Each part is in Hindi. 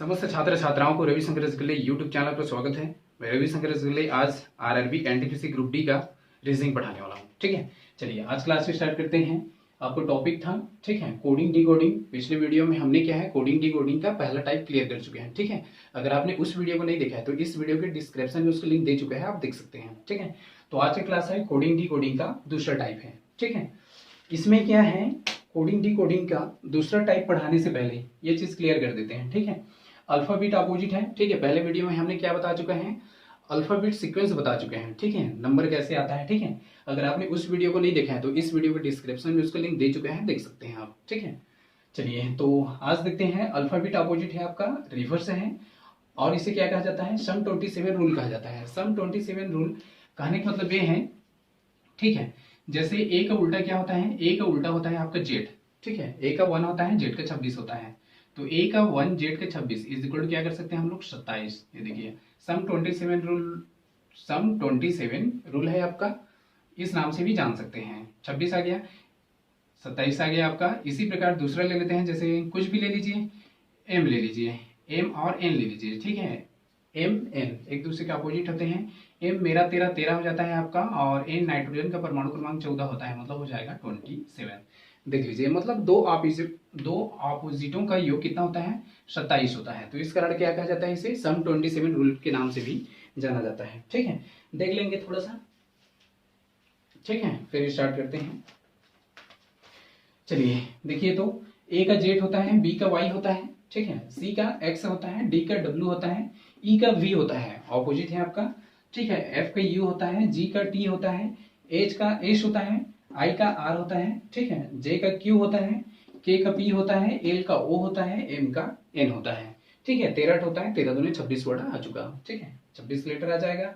समस्त छात्र छात्राओं को रविशंकर रसगुल्ले यूट्यूब चैनल पर स्वागत है। मैं रविशंकर रसगुल्ले आज आरआरबी एनटीपीसी ग्रुप डी का रीजनिंग पढ़ाने वाला हूँ। ठीक है, चलिए आज क्लास स्टार्ट करते हैं। आपको टॉपिक था, ठीक है, कोडिंग डी कोडिंग। पिछले वीडियो में हमने क्या है, कोडिंग डी कोडिंग का पहला टाइप क्लियर कर चुके हैं। ठीक है, अगर आपने उस वीडियो को नहीं देखा है तो इस वीडियो के डिस्क्रिप्शन में उसका लिंक दे चुका है, आप देख सकते हैं। ठीक है, तो आज का क्लास है कोडिंग डी कोडिंग का दूसरा टाइप है। ठीक है, इसमें क्या है, कोडिंग डी कोडिंग का दूसरा टाइप पढ़ाने से पहले ये चीज क्लियर कर देते हैं। ठीक है, अल्फाबेट अपोजिट है। ठीक है, पहले वीडियो में हमने क्या बता चुका है, अल्फाबेट सीक्वेंस बता चुके हैं। ठीक है, नंबर कैसे आता है। ठीक है, अगर आपने उस वीडियो को नहीं देखा है तो इस वीडियो के डिस्क्रिप्शन में उसका लिंक दे चुका है, देख सकते हैं आप। ठीक है, चलिए तो आज देखते हैं। अल्फाबेट अपोजिट है आपका, रिवर्स है, और इसे क्या कहा जाता है, सम 27 रूल कहा जाता है। सम 27 रूल कहने का मतलब ये है, ठीक है, जैसे ए का उल्टा क्या होता है, ए का उल्टा होता है आपका जेड। ठीक है, ए का 1 होता है, जेड का 26 होता है। तो ए का 1 जेड का 26 इज इक्वल टू क्या कर सकते हैं हम लोग, 27। ये देखिए सम 27 रूल, सम 27 रूल है आपका, इस नाम से भी जान सकते हैं। 26 आ गया, 27 आ गया आपका। इसी प्रकार दूसरा ले लेते हैं, जैसे कुछ भी ले लीजिए, एम ले लीजिए, एम और एन ले लीजिए। ठीक है, एम एन एक दूसरे के अपोजिट होते हैं। एम मेरा 13 13 हो जाता है आपका, और एन नाइट्रोजन का परमाणु क्रमांक 14 होता है, मतलब हो जाएगा 27। देख लीजिए, मतलब दो ऑपोजिटों का योग कितना होता है, 27 होता है। तो इस कारण क्या कहा जाता है, इसे सम 27 रूल के नाम से भी जाना जाता है। ठीक है, देख लेंगे थोड़ा सा। ठीक है, फिर स्टार्ट करते हैं। चलिए देखिए, तो ए का जेड होता है, बी का वाई होता है, ठीक है, सी का एक्स होता है, डी का डब्ल्यू होता है, ई का वी होता है, ऑपोजिट है आपका। ठीक है, एफ का यू होता है, जी का टी होता है, एच का एच होता है, आई का आर होता है, ठीक है, जे का क्यू होता है, के का पी होता है, एल का ओ होता है, एम का एन होता है। ठीक है, 13 होता है, 13 दूनी 26 वर्ड आ चुका। ठीक है, 26 लेटर आ जाएगा।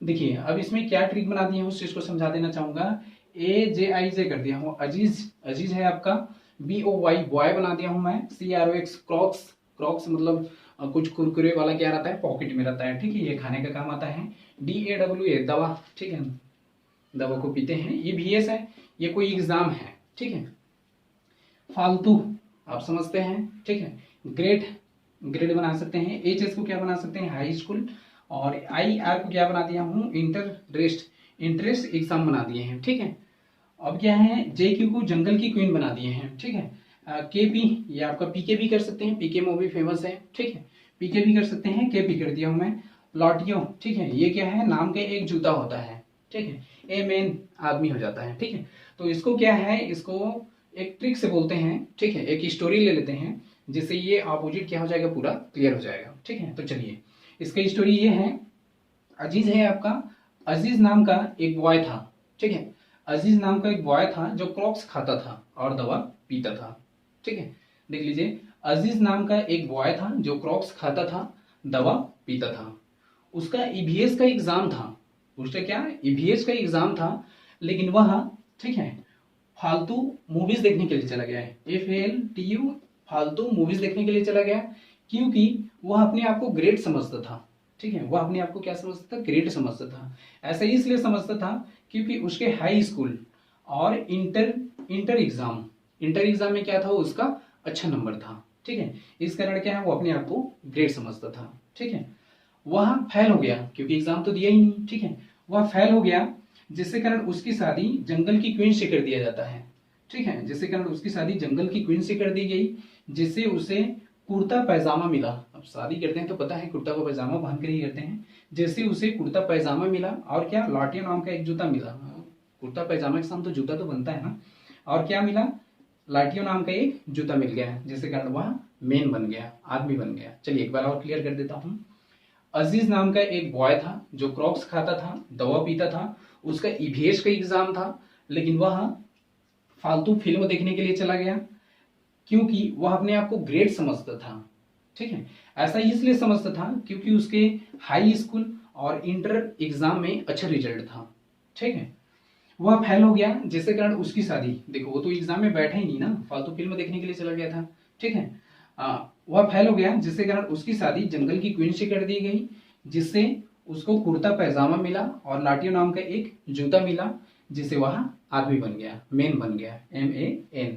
देखिए अब इसमें क्या ट्रिक बना दिया हूँ, उस चीज को समझा देना चाहूंगा। ए जे आई जे कर दिया हूँ, अजीज अजीज है आपका, बी ओ वाई बॉय बना दिया हूँ मैं, C R O X crocs, crocs मतलब कुछ कुरकुरे वाला क्या रहता है, पॉकेट में रहता है। ठीक है, ये खाने का काम आता है। डी ए डब्ल्यू ए दवा, ठीक है, दवा को पीते हैं। ये भी एस है, ये कोई एग्जाम है। ठीक है, फालतू आप समझते हैं। ठीक है, ग्रेड ग्रेड बना सकते हैं। एच एस को क्या बना सकते हैं, हाई स्कूल, और आई आर को क्या बना दिया हूँ, इंटरेस्ट एग्जाम बना दिए हैं। ठीक है, अब क्या है, जे क्यू को जंगल की क्वीन बना दिए हैं। ठीक है, के पी ये आपका पीके भी कर सकते हैं, पीके में भी फेमस है। ठीक है, पीके भी कर सकते हैं, के पी कर दिया हूं मैं। लॉटियो, ठीक है, ये क्या है, नाम का एक जूता होता है। ठीक है, ए मेन आदमी हो जाता है। ठीक है, तो इसको क्या है, इसको एक ट्रिक से बोलते हैं। ठीक है, एक स्टोरी ले लेते हैं, जिससे ये अपोजिट क्या हो जाएगा, पूरा क्लियर हो जाएगा। ठीक है, तो चलिए इसका स्टोरी ये है। अजीज है आपका, अजीज नाम का एक बॉय था। ठीक है, अजीज नाम का एक बॉय था जो क्रॉक्स खाता था और दवा पीता था। ठीक है, देख लीजिए, अजीज नाम का एक बॉय था जो क्रॉक्स खाता था, दवा पीता था। उसका ईवीएस का एग्जाम था, उसका क्या, ईवीएस का एग्जाम था, लेकिन वह, ठीक है, फालतू मूवीज देखने के लिए चला गया है। FALTU, फालतू मूवीज देखने के लिए चला गया, क्योंकि वह अपने आप को ग्रेट समझता था। ठीक है, वह अपने आप को क्या समझता था, ग्रेट समझता था। ऐसा इसलिए समझता था क्योंकि उसके हाई स्कूल और इंटर एग्जाम में क्या था, उसका अच्छा नंबर था। ठीक है, इस कारण क्या है, वो अपने आप को ग्रेट समझता था। ठीक है, वह फेल हो गया क्योंकि एग्जाम तो दिया ही नहीं। ठीक है, वह फेल हो गया, जिससे कारण उसकी शादी जंगल की क्वीन से कर दिया जाता है। ठीक है, जिससे कारण उसकी शादी जंगल की क्वीन से कर दी गई, जिससे उसे कुर्ता पैजामा मिला। अब शादी करते हैं तो पता है कुर्ता को पैजामा पहन कर ही करते हैं। जैसे उसे कुर्ता पैजामा मिला, और क्या, लाटियो नाम का एक जूता मिला। कुर्ता पैजामा के साथ तो जूता तो बनता है ना, और क्या मिला, लाटियो नाम का एक जूता मिल गया, जिसके कारण वह मेन बन गया, आदमी बन गया। चलिए एक बार और क्लियर कर देता हूँ। अजीज नाम का एक बॉय था जो क्रॉक्स खाता था, दवा पीता था। उसका ईवीएस का एग्जाम था, लेकिन वह फालतू फिल्म देखने के लिए चला गया, क्योंकि वह अपने आप को ग्रेट समझता था। ठीक है, ऐसा इसलिए समझता था क्योंकि उसके हाई स्कूल और इंटर एग्जाम में अच्छा रिजल्ट था। ठीक है, वह फेल हो गया, जिसके कारण उसकी शादी, देखो वो तो एग्जाम में बैठा ही नहीं ना, फालतू फिल्म देखने के लिए चला गया था। ठीक है, वह फेल हो गया, जिसके कारण उसकी शादी जंगल की क्वीन से कर दी गई, जिससे उसको कुर्ता पैजामा मिला और लाटियो नाम का एक जूता मिला, जिससे वह आदमी बन गया, मेन बन गया, MAN।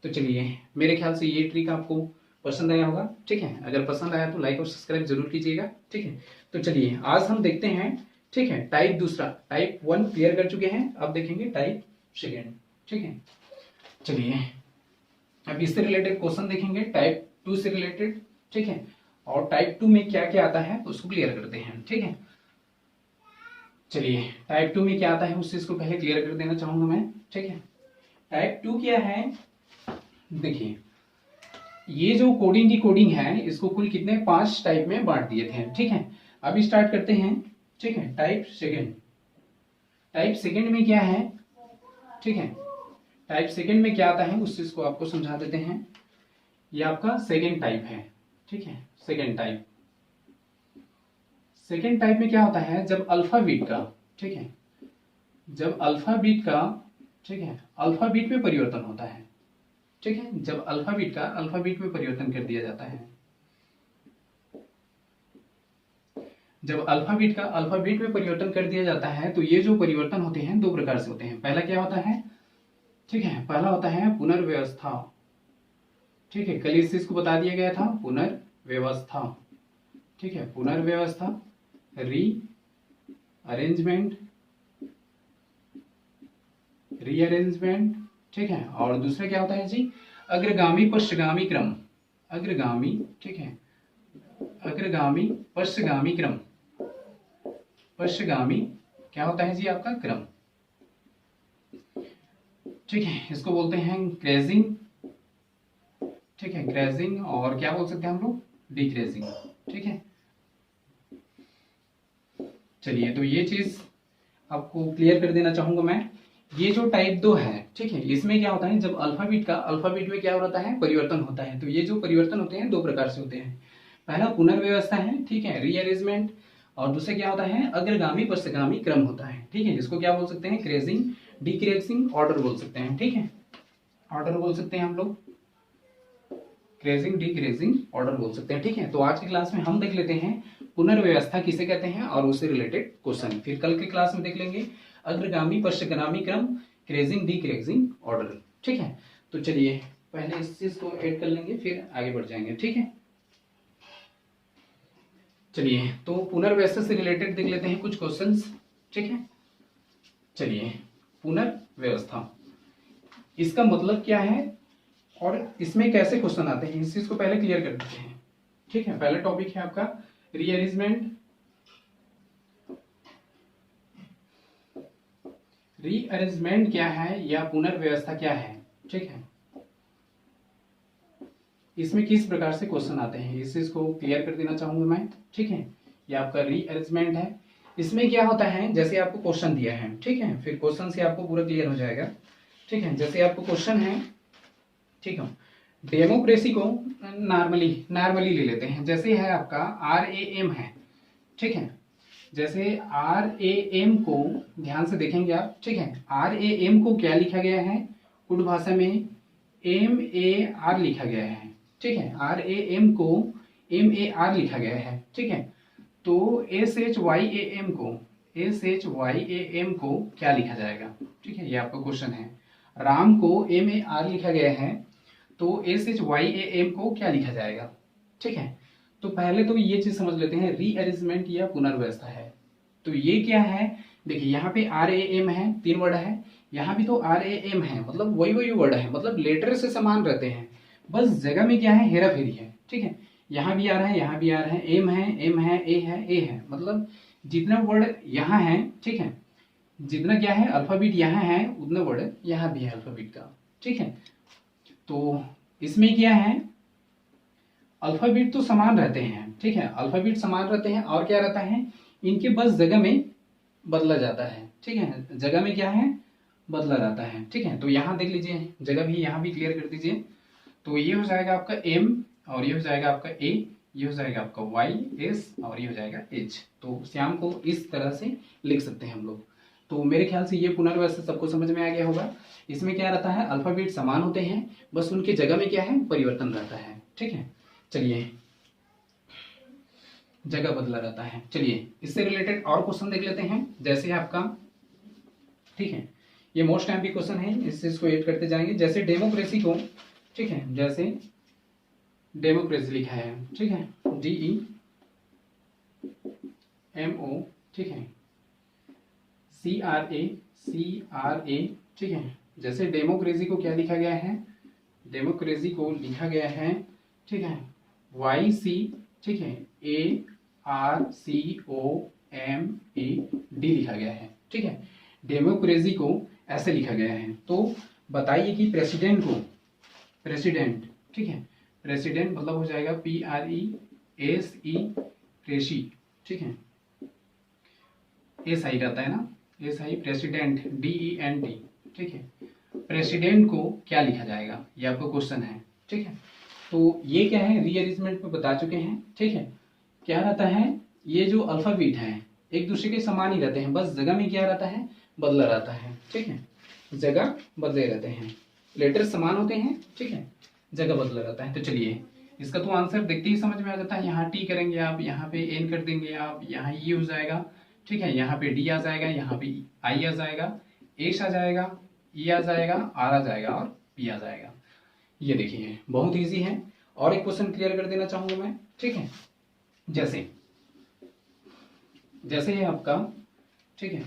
तो चलिए मेरे ख्याल से ये ट्रिक आपको पसंद आया होगा। ठीक है, अगर पसंद आया तो लाइक और सब्सक्राइब जरूर कीजिएगा। ठीक है, तो चलिए आज हम देखते हैं। ठीक है, टाइप दूसरा, टाइप 1 क्लियर कर चुके हैं, अब देखेंगे टाइप सेकेंड। ठीक है, चलिए अब इससे रिलेटेड क्वेश्चन देखेंगे, टाइप 2 से रिलेटेड। ठीक है, और टाइप 2 में क्या क्या आता है उसको क्लियर करते हैं। ठीक है, चलिए टाइप 2 में क्या आता है उस चीज को पहले क्लियर कर देना चाहूंगा मैं। ठीक है, टाइप 2 क्या है, देखिए ये जो कोडिंग की कोडिंग है इसको कुल कितने 5 टाइप में बांट दिए थे। ठीक है, अब स्टार्ट करते हैं। ठीक है, टाइप सेकेंड। टाइप सेकेंड में क्या है, ठीक है, टाइप सेकेंड में क्या आता है उस चीज को आपको समझा देते हैं। ये आपका सेकेंड टाइप है। ठीक है, सेकेंड टाइप। सेकेंड टाइप में क्या होता है, जब अल्फाबीट का, ठीक है, जब अल्फाबीट का, ठीक है, अल्फाबीट में परिवर्तन होता है। ठीक है, जब अल्फाबीट का अल्फाबीट में परिवर्तन कर दिया जाता है, जब अल्फाबीट का अल्फाबीट में परिवर्तन कर दिया जाता है तो ये जो परिवर्तन होते हैं दो प्रकार से होते हैं। पहला क्या होता है, ठीक है, पहला होता है पुनर्व्यवस्था। ठीक है, कल इस चीज को बता दिया गया था, पुनर्व्यवस्था। ठीक है, पुनर्व्यवस्था, री अरेंजमेंट, रीअरेंजमेंट। ठीक है, और दूसरा क्या होता है जी, अग्रगामी पश्चगामी क्रम। अग्रगामी, ठीक है, अग्रगामी पश्चगामी क्रम। पश्चगामी क्या होता है जी, आपका क्रम। ठीक है, इसको बोलते हैं क्रेजिंग। ठीक है, क्रेजिंग, और क्या बोल सकते हैं हम लोग, डिक्रेजिंग। ठीक है, चलिए तो ये चीज आपको क्लियर कर देना चाहूंगा मैं। ये जो टाइप 2 है, ठीक है, इसमें क्या होता है, जब अल्फाबीट का अल्फाबीट में क्या होता है, परिवर्तन होता है। तो ये जो परिवर्तन होते हैं दो प्रकार से होते हैं। पहला पुनर्व्यवस्था है, ठीक है, रीअरेंजमेंट, और दूसरा क्या होता है, अग्रगामी पश्चगामी क्रम होता है। ठीक है, इसको क्या बोल सकते हैं, क्रेजिंग, डिक्रेजिंग, ऑर्डर बोल सकते हैं। ठीक है, ऑर्डर बोल सकते हैं हम लोग, क्रेजिंग, डिक्रेजिंग, ऑर्डर बोल सकते हैं। ठीक है, तो आज की क्लास में हम देख लेते हैं पुनर्व्यवस्था किसे कहते हैं और उससे रिलेटेड क्वेश्चन। फिर कल की क्लास में देख लेंगे अग्रगामी पश्चगामी क्रम, क्रेजिंग, डिक्रेजिंग, ऑर्डर। ठीक है, तो चलिए पहले इस चीज को ऐड कर लेंगे फिर आगे बढ़ जाएंगे। ठीक है, चलिए तो पुनर्व्यवस्था से रिलेटेड देख लेते हैं कुछ क्वेश्चंस। ठीक है, चलिए पुनर्व्यवस्था, इसका मतलब क्या है और इसमें कैसे क्वेश्चन आते हैं इस चीज को पहले क्लियर कर देते हैं। ठीक है, पहला टॉपिक है आपका रीअरेंजमेंट। रीअरेंजमेंट क्या है या पुनर्व्यवस्था क्या है, ठीक है, इसमें किस प्रकार से क्वेश्चन आते हैं इस चीज को क्लियर कर देना चाहूंगा मैं। ठीक है, ये आपका रीअरेंजमेंट है। इसमें क्या होता है, जैसे आपको क्वेश्चन दिया है, ठीक है, फिर क्वेश्चन से आपको पूरा क्लियर हो जाएगा। ठीक है, जैसे आपको क्वेश्चन है, ठीक है, डेमोक्रेसी को नॉर्मली ले लेते हैं। जैसे है आपका RAM है। ठीक है, जैसे RAM को ध्यान से देखेंगे आप। ठीक है, RAM को क्या लिखा गया है, उर्दू भाषा में MAR लिखा गया है। ठीक है, RAM को MAR लिखा गया है। ठीक है, तो SHYAM को क्या लिखा जाएगा। ठीक है, ये आपका क्वेश्चन है। राम को MAR लिखा गया है, तो SHYAM को क्या लिखा जाएगा। ठीक है, तो पहले तो ये चीज समझ लेते हैं, रीअरेंजमेंट या पुनर्व्यवस्था है तो ये क्या है। देखिए यहाँ पे RAM है, 3 वर्ड है, यहाँ भी तो RAM है, मतलब वही वर्ड है, मतलब लेटर से समान रहते हैं, बस जगह में क्या है, हेरा फेरी है। ठीक है, यहाँ भी आ रहा है, यहाँ भी आ रहा है, एम है, ए है, मतलब जितना वर्ड यहाँ है, ठीक है, जितना क्या है अल्फाबीट यहाँ है उतना वर्ड यहाँ भी है अल्फाबीट का। ठीक है, तो इसमें क्या है, अल्फाबीट तो समान रहते हैं। ठीक है, अल्फाबीट समान रहते हैं और क्या रहता है, इनके बस जगह में बदला जाता है। ठीक है, जगह में क्या है, बदला जाता है। ठीक है, तो यहाँ देख लीजिए, जगह भी यहाँ भी क्लियर कर दीजिए। तो ये हो जाएगा आपका M, और ये हो जाएगा आपका A, ये हो जाएगा आपका Y, S, और ये हो जाएगा H। तो श्याम को इस तरह से लिख सकते हैं हम लोग। तो मेरे ख्याल से ये पुनर्व्यवस्था सबको समझ में आ गया होगा। इसमें क्या रहता है, अल्फाबेट समान होते हैं, बस उनकी जगह में क्या है, परिवर्तन रहता है। ठीक है, चलिए जगह बदला रहता है। चलिए इससे रिलेटेड और क्वेश्चन देख लेते हैं। जैसे आपका, ठीक है, ये मोस्ट टाइम भी क्वेश्चन है, इस चीज को ऐड करते जाएंगे। जैसे डेमोक्रेसी को, ठीक है, जैसे डेमोक्रेसी लिखा है, ठीक है, DEMO, ठीक है, CRA, ठीक है। जैसे डेमोक्रेसी को क्या लिखा गया है, डेमोक्रेसी को लिखा गया है, ठीक है, YC, ठीक है, ARCOMED लिखा गया है, ठीक है। डेमोक्रेसी को ऐसे लिखा गया है। तो बताइए कि प्रेसिडेंट को, प्रेसिडेंट, ठीक है, प्रेसिडेंट मतलब हो जाएगा PRESE, प्रेसी, ठीक है, SI रहता है ना, SI, प्रेसिडेंट DENT, ठीक है। प्रेसिडेंट को क्या लिखा जाएगा, ये आपको क्वेश्चन है, ठीक है। तो ये क्या है, रीअरेंजमेंट में बता चुके हैं, ठीक है। क्या रहता है, ये जो अल्फाबेट है एक दूसरे के समान ही रहते हैं, बस जगह में क्या रहता है, बदला रहता है, ठीक है, जगह बदले रहते हैं, लेटर समान होते हैं, ठीक है, जगह बदला रहता है। तो चलिए इसका तो आंसर देखते ही समझ में आ जाता है। यहाँ टी करेंगे आप, यहाँ पे एन कर देंगे आप, यहाँ ई हो जाएगा, ठीक है, यहाँ पे डी आ जाएगा, यहाँ पे आई आ जाएगा, एस आ जाएगा, ई आ जाएगा, आर आ जाएगा और पी आ जाएगा। ये देखिए बहुत इजी है। और एक क्वेश्चन क्लियर कर देना चाहूंगा मैं, ठीक है। जैसे जैसे है आपका, ठीक है,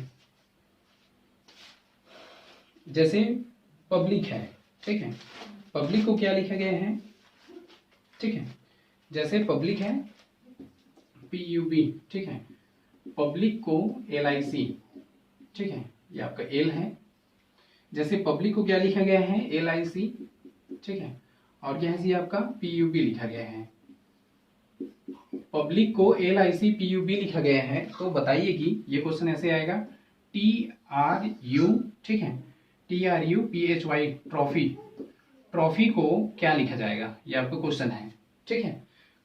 जैसे पब्लिक है, ठीक है, पब्लिक को क्या लिखा गया है, ठीक है, जैसे पब्लिक है PUB, ठीक है, पब्लिक को LIC, ठीक है, ये आपका एल है। जैसे पब्लिक को क्या लिखा गया है, LIC, ठीक है, और क्या है आपका PUB लिखा गया है। पब्लिक को LIC PUB लिखा गया है, तो बताइए कि ये क्वेश्चन ऐसे आएगा, TRU, ठीक है, TRUPHY, ट्रॉफी, ट्रॉफी को क्या लिखा जाएगा, ये आपको क्वेश्चन है, ठीक है।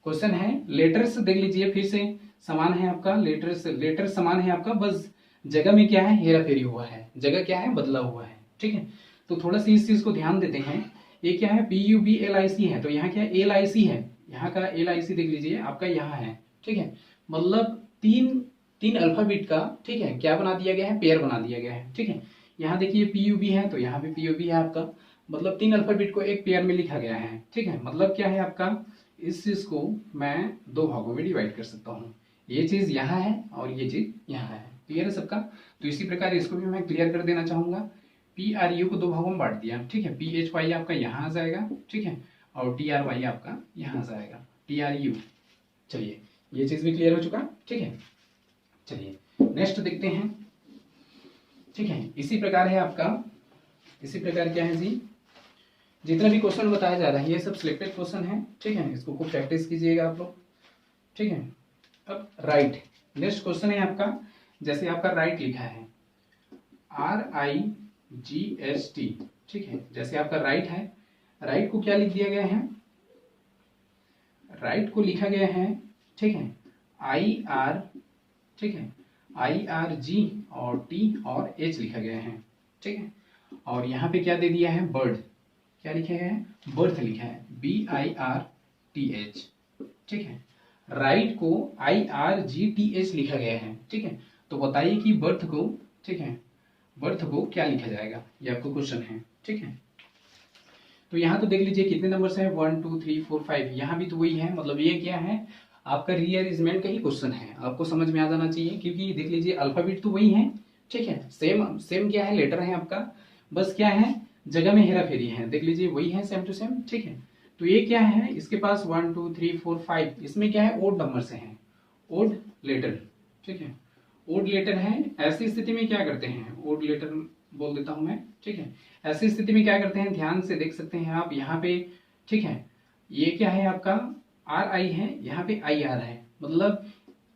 क्वेश्चन है, लेटर्स देख लीजिए फिर से समान है आपका, लेटर समान है आपका, बस जगह में क्या है, हेरा फेरी हुआ है, जगह क्या है, बदला हुआ है, ठीक है। तो थोड़ा सी इस चीज को ध्यान देते हैं। ये क्या है, PUB LIC है, तो यहाँ क्या है, LIC है, यहाँ का LIC देख लीजिए आपका यहाँ है, ठीक है। मतलब तीन अल्फाबेट का, ठीक है, क्या बना दिया गया है, पेयर बना दिया गया है, ठीक है। यहाँ देखिए PUB है, तो यहाँ पे PUB है आपका, मतलब 3 अल्फाबेट को एक पेयर में लिखा गया है, ठीक है। मतलब क्या है आपका, इस चीज को मैं 2 भागों में डिवाइड कर सकता हूँ, ये चीज यहाँ है और ये चीज यहाँ है। क्लियर है सबका। तो इसी प्रकार इसको भी मैं क्लियर कर देना चाहूंगा। PRU को 2 भागों में बांट दिया, ठीक है, PHY आपका यहाँ आ जाएगा, ठीक है, और TRY आपका यहाँ आ जाएगा, TRU। चलिए ये चीज भी क्लियर हो चुका, ठीक है। चलिए नेक्स्ट देखते हैं, ठीक है। इसी प्रकार है आपका, इसी प्रकार क्या है जी, जितना भी क्वेश्चन बताया जा रहा है ये सब सिलेक्टेड क्वेश्चन है, ठीक है। इसको खूब प्रैक्टिस कीजिएगा आप लोग, ठीक है। अब राइट, नेक्स्ट क्वेश्चन है आपका, जैसे आपका राइट लिखा है RIGST, ठीक है। जैसे आपका राइट है, राइट को क्या लिख दिया गया है, राइट को लिखा गया है, ठीक है, IR, ठीक है, IRG और T और H लिखा गया है, ठीक है। और यहाँ पे क्या दे दिया है, बर्ड, क्या लिखा है, बर्थ लिखा है, BIRTH, ठीक है। राइट को IRGTH लिखा गया है, ठीक है। तो बताइए कि बर्थ को, ठीक है, बर्थ को क्या लिखा जाएगा, ये आपको क्वेश्चन है, ठीक है। तो यहाँ तो देख लीजिए कितने नंबर्स हैं, 1 2 3 4 5, यहाँ भी तो वही है, मतलब ये क्या है आपका रीअरेंजमेंट का ही क्वेश्चन है, आपको समझ में आ जाना चाहिए, क्योंकि देख लीजिए अल्फाबेट तो वही है, ठीक है, सेम क्या है, लेटर है आपका, बस क्या है, जगह में हेरा फेरी है, देख लीजिए वही है, सेम टू सेम, ठीक है। तो ये क्या है, इसके पास 1 2 3 4 5, इसमें क्या है, ओड नंबर से है, ओड लेटर, ठीक है, ओड लेटर है। ऐसी स्थिति में क्या करते हैं, ओड लेटर बोल देता हूं मैं, ठीक है। ऐसी स्थिति में क्या करते हैं, ध्यान से देख सकते हैं आप यहाँ पे, ठीक है, ये क्या है आपका RI है, यहाँ पे IR है, मतलब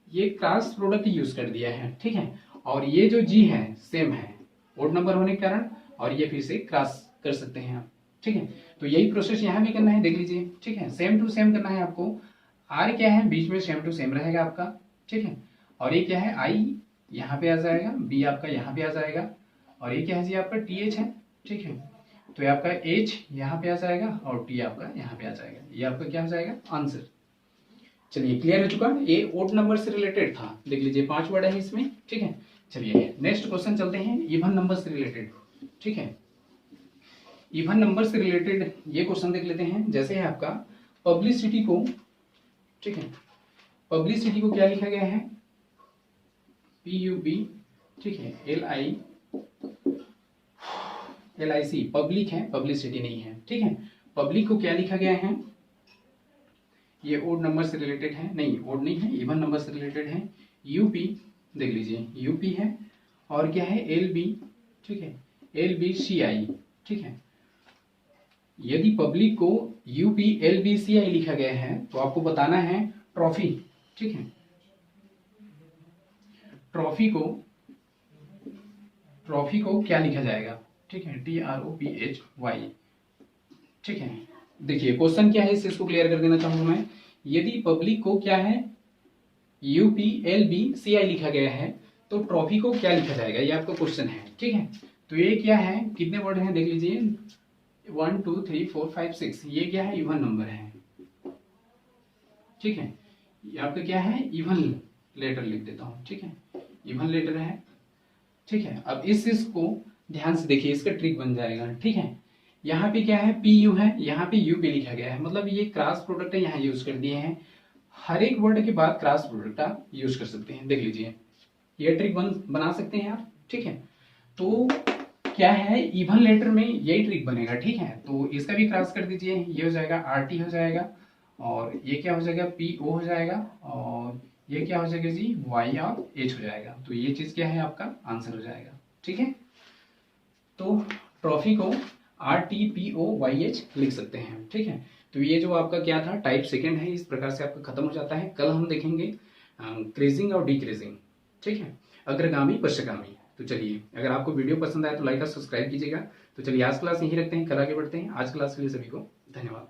ये क्रॉस प्रोडक्ट यूज कर दिया है, ठीक है। और ये जो G है सेम है, ओड नंबर होने के कारण, और ये फिर से क्रॉस कर सकते हैं आप, ठीक है। तो यही प्रोसेस यहाँ भी करना है, देख लीजिए, ठीक है, सेम टू सेम करना है आपको। R क्या है, बीच में सेम टू सेम रहेगा आपका, ठीक है। और ये क्या है, I यहाँ पे आ जाएगा, B आपका यहाँ पे आ जाएगा, और ये क्या है जी आपका TH है, ठीक है। तो ये आपका H यहाँ पे आ जाएगा और T आपका यहाँ पे आ जाएगा, ये आपका क्या हो जाएगा, आंसर। चलिए क्लियर हो चुका, ये ओड नंबर से रिलेटेड था, देख लीजिए 5 वर्ड है इसमें, ठीक है। चलिए नेक्स्ट क्वेश्चन चलते हैं, इवन नंबर से रिलेटेड, ठीक है। इवन नंबर से रिलेटेड ये क्वेश्चन देख लेते हैं। जैसे है आपका पब्लिसिटी को, ठीक है, पब्लिसिटी को क्या लिखा गया है, PUB, ठीक है, LIC, पब्लिक है, पब्लिसिटी नहीं है, ठीक है। पब्लिक को क्या लिखा गया है, ये ओड नंबर से रिलेटेड है, नहीं ओड नहीं है, इवन नंबर से रिलेटेड है। UP देख लीजिए, UP है, और क्या है LB, ठीक है, LBCI, ठीक है। यदि पब्लिक को UP LBCI लिखा गया है तो आपको बताना है ट्रॉफी, ठीक है, ट्रॉफी को क्या लिखा जाएगा, ठीक है, TROPHY, ठीक है। देखिए क्वेश्चन क्या है, इसको क्लियर कर देना चाहूंगा मैं। यदि पब्लिक को क्या है UP LBCI लिखा गया है तो ट्रॉफी को क्या लिखा जाएगा, ये आपका क्वेश्चन है, ठीक है। तो ये क्या है, कितने वर्ड हैं देख लीजिए, 1 2 3 4 5 6, ये क्या है, इवन नंबर है, ठीक है। ये आपका क्या है, इवन लेटर लिख देता हूं, ठीक है, इवन लेटर है, ठीक है। अब इस को ध्यान से देखिए, इसका ट्रिक बन जाएगा, ठीक है। यहाँ पे क्या है, PU है, यहाँ पे UP लिखा गया है, मतलब ये क्रॉस प्रोडक्ट है, यहाँ यूज कर दिए हैं। हर एक वर्ड के बाद क्रॉस प्रोडक्ट आप यूज कर सकते हैं, देख लीजिए, ये ट्रिक बना सकते हैं आप, ठीक है। तो क्या है, इवन लेटर में यही ट्रिक बनेगा, ठीक है। तो इसका भी क्रॉस कर दीजिए, ये हो जाएगा RT हो जाएगा, और ये क्या हो जाएगा, PO हो जाएगा, और ये क्या हो जाएगा जी, Y और H हो जाएगा। तो ये चीज क्या है, आपका आंसर हो जाएगा, ठीक है। तो ट्रॉफी को RTPOYH लिख सकते हैं, ठीक है। तो ये जो आपका क्या था, टाइप सेकंड है, इस प्रकार से आपका खत्म हो जाता है। कल हम देखेंगे क्रेजिंग और डिक्रेजिंग, ठीक है, अग्रगामी पश्चगामी। तो चलिए, अगर आपको वीडियो पसंद आए तो लाइक और सब्सक्राइब कीजिएगा। तो चलिए आज क्लास यहीं रखते हैं, कल आगे बढ़ते हैं। आज क्लास के लिए सभी को धन्यवाद।